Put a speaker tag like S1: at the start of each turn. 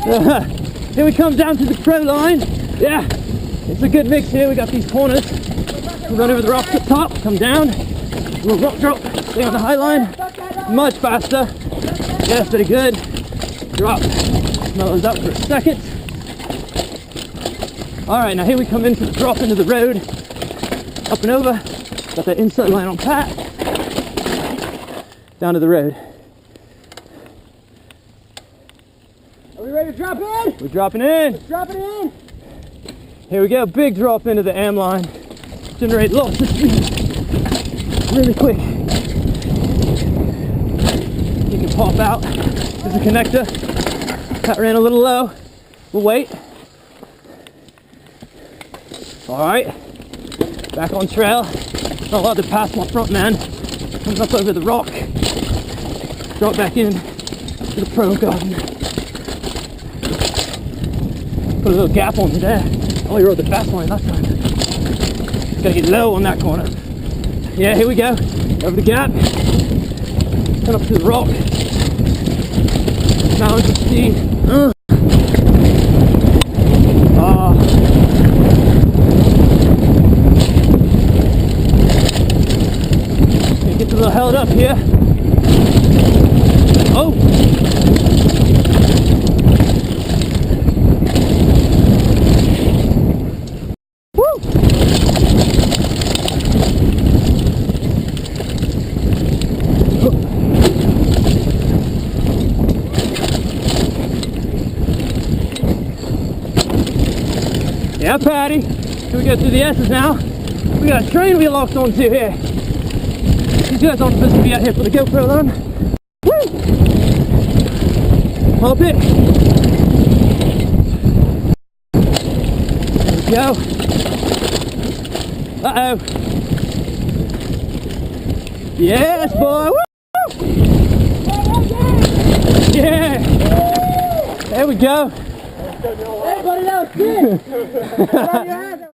S1: Here we come down to the pro line. Yeah, it's a good mix here. We got these corners. We'll run over the rocks up top, come down, little rock drop, stay on the high line. Much faster. Yeah, that's pretty good. Drop. Smell those up for a second. Alright, now here we come into the drop into the road. Up and over. Got that inside line on pat. Down to the road.
S2: Are we ready to drop in?
S1: We're dropping in.
S2: Let's drop it in.
S1: Here we go. Big drop into the am line. Generate lots of speed. Really quick. You can pop out. There's a connector. Pat ran a little low. We'll wait. Alright. Back on trail. Not allowed to pass my front man. Comes up over the rock. Drop back in to the pro garden. Put a little gap on there. Oh, you rode the fast line that time. Gotta get low on that corner. Yeah, here we go. Over the gap. Turn up to the rock. Now it's the speed. Get a little held up here. Oh! Woo! Yeah, Patty. Here we go through the S's now. We got a train we locked onto here. These guys aren't supposed to be out here for the GoPro run. Woo! Hop it. There we go. Uh-oh. Yes, boy. Woo! Yeah. There we go.
S2: Hey, buddy, that was good.